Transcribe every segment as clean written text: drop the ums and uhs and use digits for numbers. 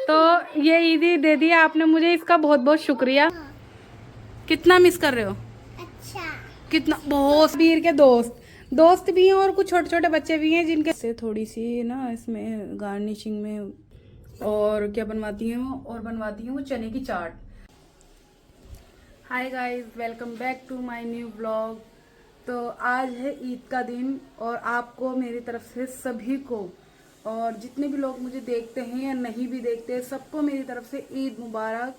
तो ये ईदी दे दिया आपने मुझे, इसका बहुत बहुत शुक्रिया। कितना मिस कर रहे हो? अच्छा। कितना बहुत। वीर के दोस्त भी हैं और कुछ छोटे छोटे बच्चे भी हैं जिनके से थोड़ी सी ना इसमें गार्निशिंग में और क्या बनवाती हैं वो, और बनवाती हैं वो चने की चाट। Hi guys, welcome back to my new blog. तो आज है ईद का दिन और आपको मेरी तरफ से सभी को, और जितने भी लोग मुझे देखते हैं या नहीं भी देखते हैं, सबको मेरी तरफ से ईद मुबारक।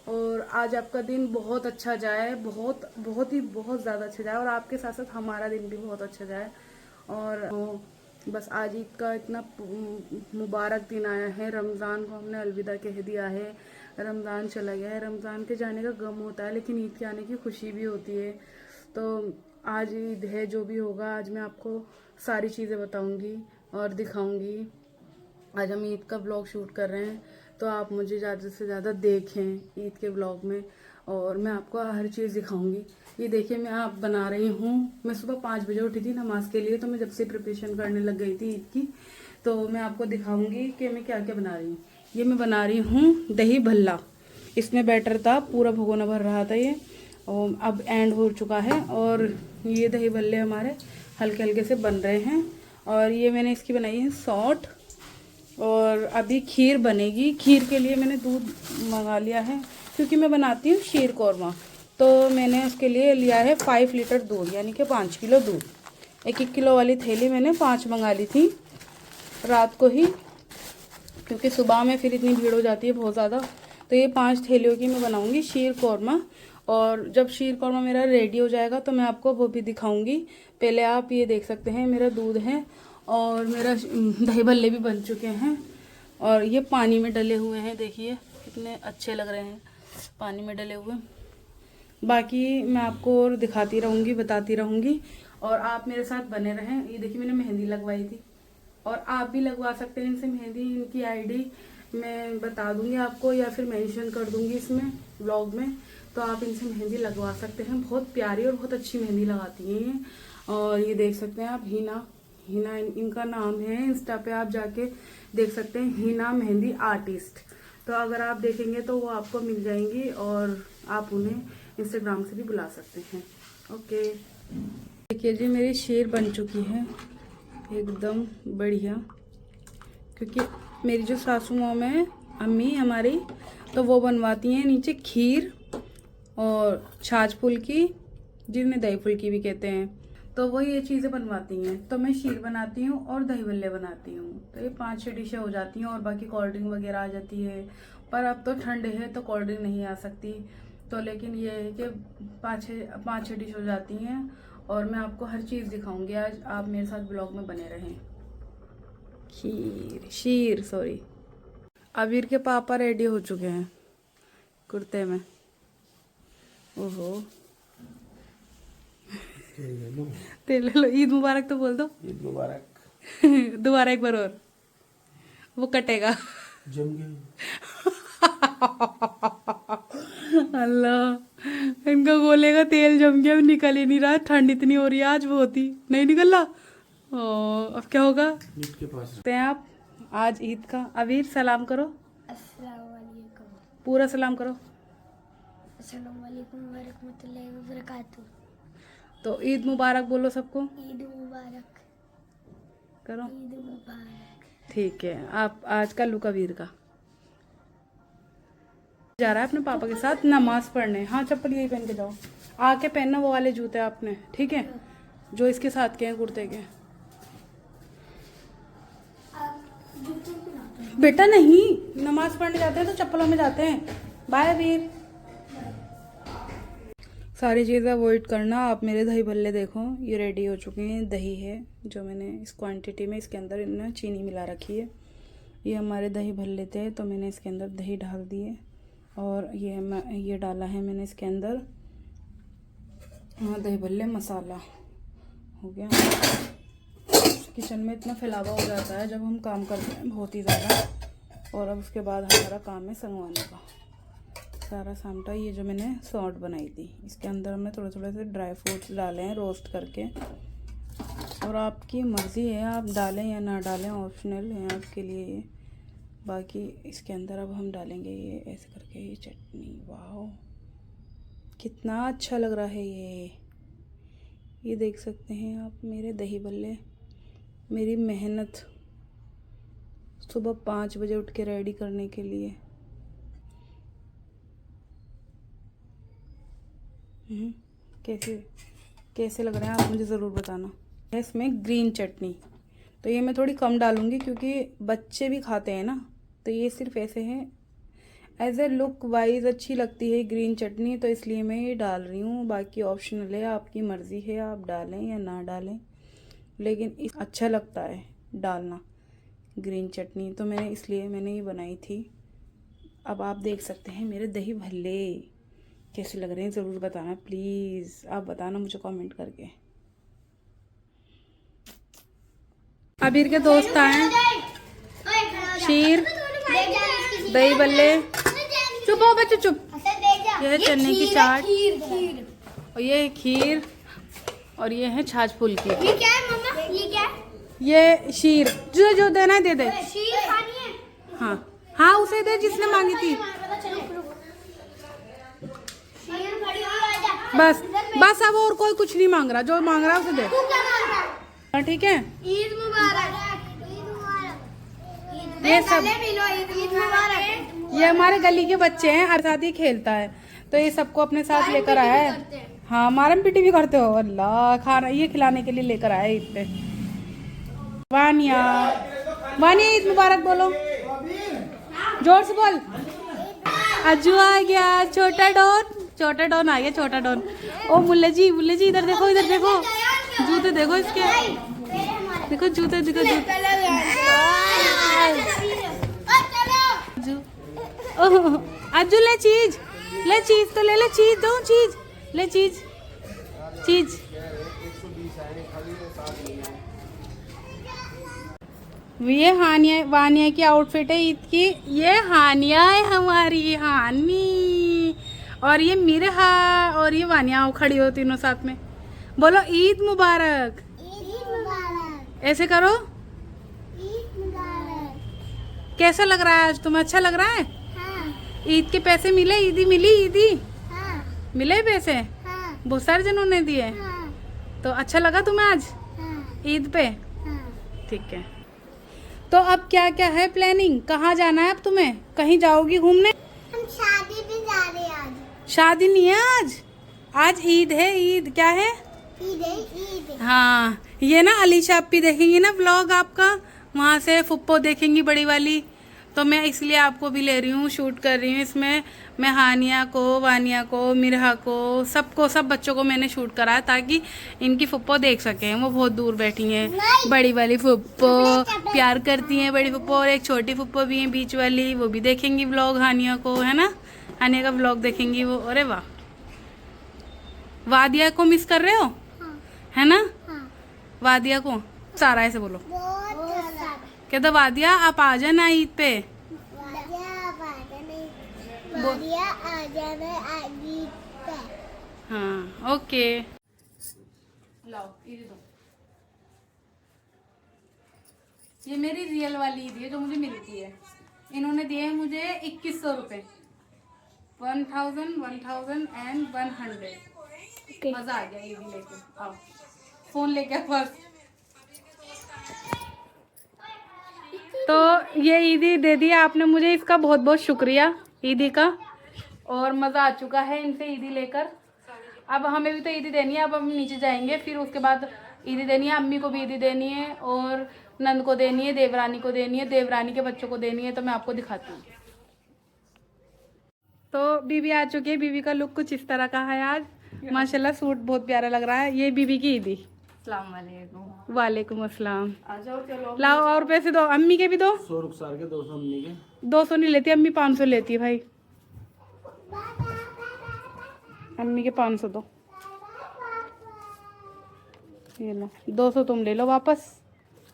और आज आपका दिन बहुत अच्छा जाए, बहुत बहुत ही बहुत ज़्यादा अच्छा जाए, और आपके साथ साथ हमारा दिन भी बहुत अच्छा जाए। और बस आज ईद का इतना मुबारक दिन आया है। रमज़ान को हमने अलविदा कह दिया है, रमज़ान चला गया है। रमज़ान के जाने का गम होता है, लेकिन ईद के आने की खुशी भी होती है। तो आज ईद है, जो भी होगा आज मैं आपको सारी चीज़ें बताऊंगी और दिखाऊंगी। आज हम ईद का ब्लॉग शूट कर रहे हैं, तो आप मुझे ज़्यादा से ज़्यादा देखें ईद के ब्लॉग में, और मैं आपको हर चीज़ दिखाऊंगी। ये देखिए, मैं आप बना रही हूँ। मैं सुबह 5 बजे उठी थी नमाज के लिए, तो मैं जब से प्रिपरेशन करने लग गई थी ईद की। तो मैं आपको दिखाऊंगी कि मैं क्या क्या बना रही हूँ। ये मैं बना रही हूँ दही भल्ला। इसमें बैटर था, पूरा भगोना भर रहा था ये, और अब एंड हो चुका है। और ये दही भल्ले हमारे हल्के हल्के से बन रहे हैं। और ये मैंने इसकी बनाई है सॉट। और अभी खीर बनेगी। खीर के लिए मैंने दूध मंगा लिया है, क्योंकि मैं बनाती हूँ शीर कौरमा। तो मैंने उसके लिए लिया है 5 लीटर दूध, यानी कि 5 किलो दूध। 1-1 किलो वाली थैली मैंने 5 मंगा ली थी रात को ही, क्योंकि सुबह में फिर इतनी भीड़ हो जाती है बहुत ज़्यादा। तो ये 5 थैलियों की मैं बनाऊँगी शीर कौरमा। और जब शीर कौरमा मेरा रेडी हो जाएगा तो मैं आपको वो भी दिखाऊंगी। पहले आप ये देख सकते हैं, मेरा दूध है और मेरा दही भल्ले भी बन चुके हैं, और ये पानी में डले हुए हैं। देखिए कितने अच्छे लग रहे हैं पानी में डले हुए। बाकी मैं आपको और दिखाती रहूँगी, बताती रहूँगी, और आप मेरे साथ बने रहें। ये देखिए, मैंने मेहंदी लगवाई थी, और आप भी लगवा सकते हैं इनसे मेहंदी। इनकी आईडी मैं बता दूंगी आपको, या फिर मेंशन कर दूंगी इसमें ब्लॉग में। तो आप इनसे मेहंदी लगवा सकते हैं। बहुत प्यारी और बहुत अच्छी मेहंदी लगाती हैं ये। और ये देख सकते हैं आप, हिना इनका नाम है। इंस्टा पे आप जाके देख सकते हैं, हिना मेहंदी आर्टिस्ट। तो अगर आप देखेंगे तो वो आपको मिल जाएंगी, और आप उन्हें इंस्टाग्राम से भी बुला सकते हैं। ओके, देखिए जी, मेरी शीर बन चुकी है एकदम बढ़िया। क्योंकि मेरी जो सासू मॉम है, अम्मी हमारी, तो वो बनवाती हैं नीचे खीर और छाछ फुल्की, जिन्हें दही फुल्की भी कहते हैं। तो वो ये चीज़ें बनवाती हैं। तो मैं शीर बनाती हूँ और दही भल्ले बनाती हूँ। तो ये 5-6 डिशें हो जाती हैं, और बाकी कोल्ड ड्रिंक वगैरह आ जाती है। पर अब तो ठंड है तो कोल्ड ड्रिंक नहीं आ सकती। तो लेकिन ये है कि 5-6 डिश हो जाती हैं, और मैं आपको हर चीज़ दिखाऊंगी आज। आप मेरे साथ ब्लॉग में बने रहें। शीर सॉरी। अबीर के पापा रेडी हो चुके हैं कुर्ते में। ओहो, तेरे लो। ईद मुबारक तो बोल दो। ईद मुबारक। दोबारा एक बार और, वो कटेगा। जम गई। अल्लाह, इनका गोले का तेल जम गया, निकल ही नहीं रहा। ठंड इतनी हो रही है आज, बहुत ही नहीं निकल रहा। ओ, अब क्या होगा? नीट के पास ते आप आज ईद का। अबीर सलाम करो, अस्सलाम वालेकुम। पूरा सलाम करो। अस्सलाम वालेकुम व रहमतुल्लाहि व बरकातुहू। तो ईद मुबारक बोलो सबको। ईद मुबारक। करो, ईद मुबारक। ठीक है। आप आज का लुक अबीर का जा रहा है अपने पापा के साथ नमाज पढ़ने। हाँ, चप्पल यही पहन के जाओ। आके पहनना वो वाले जूते आपने, ठीक है, जो इसके साथ के हैं कुर्ते के। बेटा नहीं, नमाज पढ़ने जाते हैं तो चप्पलों में जाते हैं। बाय वीर। सारी चीज़ें अवॉइड करना। आप मेरे दही भल्ले देखो, ये रेडी हो चुके हैं। दही है जो मैंने इस क्वांटिटी में, इसके अंदर इन्होंने चीनी मिला रखी है। ये हमारे दही भल्ले थे, तो मैंने इसके अंदर दही डाल दिए, और ये डाला है मैंने इसके अंदर दही भल्ले मसाला। हो गया। किचन में इतना फैलावा हो जाता है जब हम काम करते हैं, बहुत ही ज़्यादा। और अब उसके बाद हमारा काम है संगवाने का सारा सामटा। ये जो मैंने सॉट बनाई थी, इसके अंदर हमने थोड़े थोड़े से ड्राई फ्रूट्स डाले हैं रोस्ट करके। और आपकी मर्ज़ी है, आप डालें या ना डालें, ऑप्शनल है आपके लिए ये। बाकी इसके अंदर अब हम डालेंगे ये ऐसे करके ये चटनी। वाह कितना अच्छा लग रहा है ये देख सकते हैं आप मेरे दही बल्ले, मेरी मेहनत सुबह 5 बजे उठ के रेडी करने के लिए। कैसे कैसे लग रहे हैं आप मुझे ज़रूर बताना। इसमें ग्रीन चटनी तो ये मैं थोड़ी कम डालूँगी क्योंकि बच्चे भी खाते हैं ना, तो ये सिर्फ ऐसे हैं एज ए लुक वाइज अच्छी लगती है ग्रीन चटनी, तो इसलिए मैं ये डाल रही हूँ। बाकी ऑप्शनल है, आपकी मर्ज़ी है आप डालें या ना डालें, लेकिन अच्छा लगता है डालना ग्रीन चटनी, तो मैंने ये बनाई थी। अब आप देख सकते हैं मेरे दही भल्ले कैसे लग रहे हैं, ज़रूर बताना प्लीज़। आप बताना मुझे कमेंट करके। अबीर के दोस्त आए, शीर, दही बल्ले, चुप हो बच्चे चुप। यह है चने की चाट और ये है खीर और ये है छाछ फुल्की। ये क्या है मम्मा? ये क्या है? ये शीर जो जो देना है दे दे। शीर खानी है? हाँ हाँ उसे दे जिसने मांगी थी। बस बस अब और कोई कुछ नहीं मांग रहा, जो मांग रहा है उसे दे। तू क्या मांग रहा है? हाँ ठीक है। ईद मुबारक। ये सब ईद मुबारक। ये हमारे गली के बच्चे हैं, हर साथ ही खेलता है, तो ये सबको अपने साथ लेकर आया है। हाँ मारम पीटी भी करते हो? अल्लाह, खाना ये खिलाने के लिए लेकर आया ईद पे। वानिया वानिया ईद मुबारक बोलो, जोर से बोल। अज्जू आ गया, छोटा डॉन आ गया, छोटा डॉन। ओ मुल्ले जी इधर देखो जूते देखो इसके, देखो जूते देखो अज्जू ले चीज तो ले चीज दो, चीज ले चीज। ये वानिया की आउटफिट है ईद की। ये हानिया है हमारी हानी, और ये मिरहा और ये वानिया खड़ी हो तीनों साथ में। बोलो ईद मुबारक। ऐसे करो। कैसा लग रहा है आज तुम्हें? अच्छा लग रहा है? हाँ। ईद के पैसे मिले? ईदी मिली? हाँ। मिले पैसे? हाँ। बहुत सारे जनों ने दिए। हाँ। तो अच्छा लगा तुम्हें आज हाँ। ईद पे? हाँ। ठीक है, तो अब क्या क्या है प्लानिंग? कहाँ जाना है अब तुम्हें? कहीं जाओगी घूमने? हम शादी पे जा रहे हैं आज। शादी नहीं है आज ईद है। ईद क्या है? ईद। हाँ ये ना अलीशा अपी देखेंगी ना व्लॉग आपका, वहाँ से फुप्पो देखेंगी बड़ी वाली, तो मैं इसलिए आपको भी ले रही हूँ, शूट कर रही हूँ इसमें। मैं हानिया को, वानिया को, मिरहा को, सब बच्चों को मैंने शूट करा ताकि इनकी फुप्पो देख सकें। वो बहुत दूर बैठी हैं, बड़ी वाली फुप्पो प्यार करती हैं बड़ी फुप्पो, और एक छोटी फुप्पो भी है बीच वाली, वो भी देखेंगी व्लॉग हानिया को, है ना? हानिया का व्लॉग देखेंगी वो। अरे वाह, वादिया को मिस कर रहे हो? हाँ। है ना? हाँ। वादिया को सारा ऐसे बोलो, बहुत कहते वादिया आप आ जाना ईद पे। हाँ ओके। लाओ ईद दो। ये मेरी रियल वाली ईद है जो मुझे मिलती है। इन्होंने दिए मुझे 2100 रुपये, 1000, 1000 एंड 100। मजा आ गया ईद लेके। आओ फोन लेके बस। तो ये ईदी दे दिया आपने मुझे, इसका बहुत बहुत शुक्रिया ईदी का, और मज़ा आ चुका है इनसे ईदी लेकर। अब हमें भी तो ईदी देनी है, अब हम नीचे जाएंगे, फिर उसके बाद ईदी देनी है, अम्मी को भी ईदी देनी है, और नंद को देनी है, देवरानी को देनी है, देवरानी के बच्चों को देनी है, तो मैं आपको दिखाती हूँ। तो बीबी आ चुकी है, बीबी का लुक कुछ इस तरह का है आज, माशाल्लाह सूट बहुत प्यारा लग रहा है। ये बीबी की ईदी। वालेकुम अस्सलाम। लाओ और पैसे दो, अम्मी के भी दो। 100 रुखसार के 200 अम्मी के। 200 नहीं लेती अम्मी, 500 लेती है भाई। अम्मी के 500 दो, ये लो 200 तुम ले लो वापस,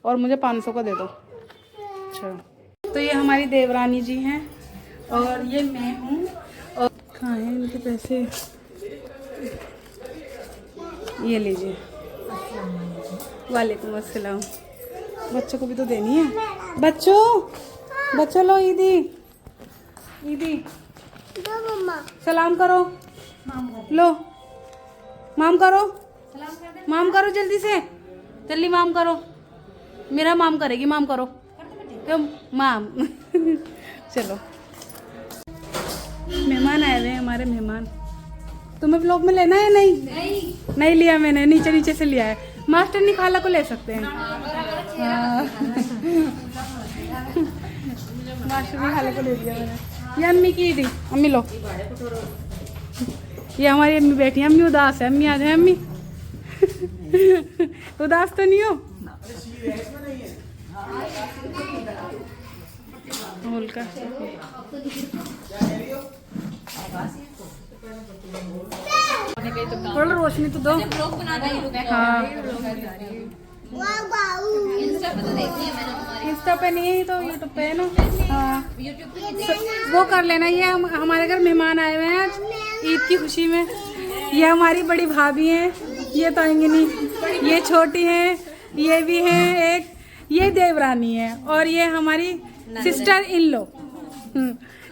और मुझे 500 का दे दो। अच्छा, तो ये हमारी देवरानी जी हैं और ये मैं हूँ। और कहाँ हैं इनके पैसे? ये लीजिए। वालेकुम अस्सलाम। बच्चों को भी तो देनी है। बच्चों बच्चों लो ईदी ईदी सलाम करो। लो माम करो, माम करो जल्दी से, जल्दी माम करो। मेरा माम करेगी, माम करो क्यों माम। चलो मेहमान आए हुए हैं हमारे, मेहमान। तुम्हें ब्लॉग में लेना है? नहीं लिया मैंने, नीचे नीचे से लिया है। मास्टर नहीं खाला को ले सकते हैं। हाँ। मास्टर नहीं खाला को ले लिया मैंने। ये अम्मी की दी, अम्मी लो। ये हमारी अम्मी बैठी है, अम्मी उदास है। अम्मी आ जाए अम्मी। उदास तो नहीं हो? का थोड़ा रोशनी तो दो। हाँ इंस्टा पे नहीं तो यूट्यूब पे है ना। हाँ वो कर लेना। ये हमारे घर मेहमान आए हुए हैं आज ईद की खुशी में। ये हमारी बड़ी भाभी हैं, ये तो आएंगे नहीं। ये छोटी हैं, ये भी हैं एक, ये देवरानी है, और ये हमारी सिस्टर इन लो।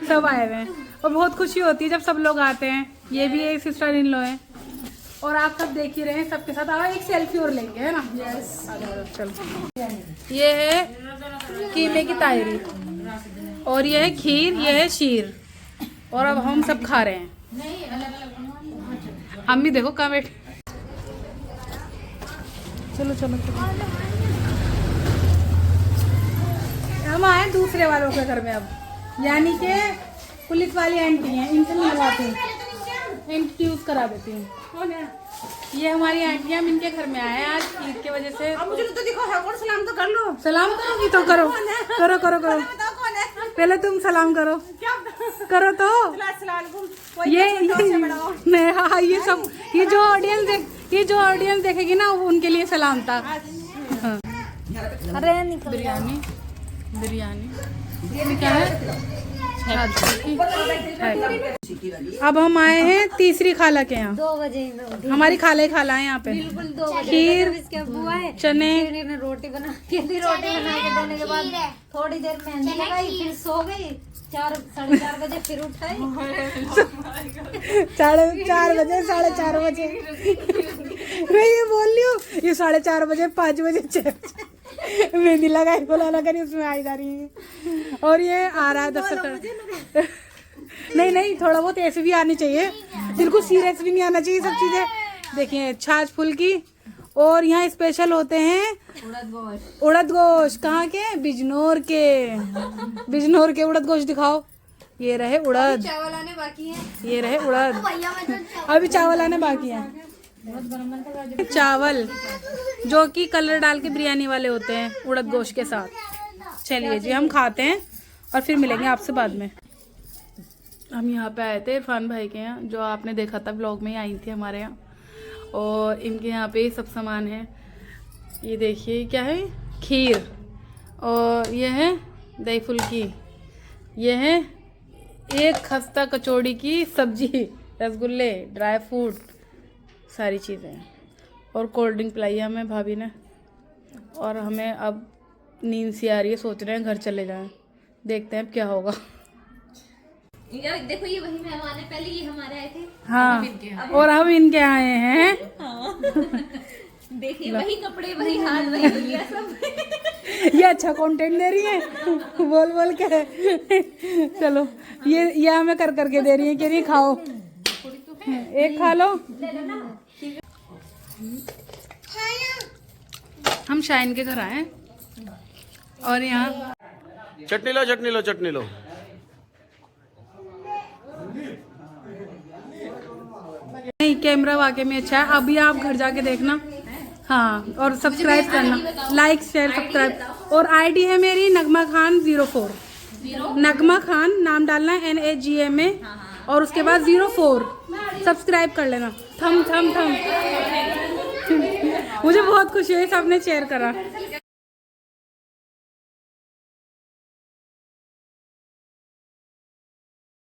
सब आए हुए हैं और बहुत खुशी होती है जब सब लोग आते हैं। ये भी एक सिस्टर इन लो है और आप सब देख ही रहे हैं सबके साथ। आओ एक सेल्फी और लेंगे, है ना? यस चलो। ये है कीमे की तायरी और ये है खीर, ये है शीर, और अब हम सब खा रहे हैं। अम्मी देखो कहाँ बैठी। चलो चलो चलो। हम आए दूसरे वालों के घर में अब, यानी कि पुलिस वाली आंटी हैं, इनसे मिलवाती हूँ, इंट्रोड्यूस करा देती हूँ। ये हमारी आंटी, हम इनके घर में आए आज ईद की वजह से। अब मुझे तो दिखो है, और सलाम तो कर लो। सलाम करोगी तो करो, करो करो करो। पहले तुम सलाम करो, करो तो। ये नहीं, हाँ ये सब, ये जो ऑडियंस देखेगी ना उनके लिए सलाम था। हाँ। बिरयानी ये क्या है? अब हम आए हैं तीसरी खाला के यहाँ। 2 बजे हमारी खाला है यहाँ पे। बिल्कुल 2 बजे खीर, चने, रोटी बना के दी। रोटी बना के देने के बाद थोड़ी देर मेहंदी लगाई, फिर सो गई। 4-4:30 बजे फिर उठाई। 4:30 बजे 4:30 बजे मैं ये बोल रही हूँ, ये 4:30 बजे 5 बजे 6 मेहंदी लगाई, बोला करी, उसमें आई जा रही है। और ये आ रहा है 10 नहीं थोड़ा बहुत ऐसे भी आनी चाहिए, बिल्कुल सीरियस भी नहीं आना चाहिए सब चीजें। देखिए छाछ फुल्की, और यहाँ स्पेशल होते हैं उड़द गोश्त। कहाँ के? बिजनौर के उड़द गोश्त दिखाओ। ये रहे उड़द, चावल आने बाकी है। ये रहे उड़द, अभी चावल आने बाकी है। चावल जो कि कलर डाल के बिरयानी वाले होते हैं उड़द गोश्त के साथ। चलिए जी हम खाते हैं और फिर मिलेंगे आपसे बाद में। हम यहाँ पे आए थे इरफान भाई के यहाँ, जो आपने देखा था ब्लॉग में ही आई थी हमारे यहाँ, और इनके यहाँ पे सब सामान है। ये देखिए क्या है, खीर, और ये है दही फुल्की, ये है एक खस्ता कचौड़ी की सब्जी, रसगुल्ले, ड्राई फ्रूट, सारी चीज़ें, और कोल्ड ड्रिंक पिलाई है हमें भाभी ने। और हमें अब नींद सी आ रही है, सोच रहे हैं घर चले जाएं, देखते हैं अब क्या होगा। यार देखो ये वही मेहमान है, पहले ये हमारे आए थे। हाँ और हम इनके आए हैं। देखिए वही कपड़े, वही हाल, वही दुनिया सब। ये अच्छा कंटेंट दे रही है बोल के। चलो ये हमें कर करके दे रही है, कह रही है खाओ, एक खा लो। हम शाइन के घर आए और यहाँ चटनी लो। नहीं कैमरा वाकई में अच्छा है। अभी आप घर जाके देखना। हाँ और सब्सक्राइब करना, लाइक शेयर सब्सक्राइब। और आईडी है मेरी नगमा खान 04, नगमा खान नाम डालना है NAGMA और उसके बाद 04। सब्सक्राइब कर लेना। थम मुझे बहुत खुशी हुई सबने शेयर करा।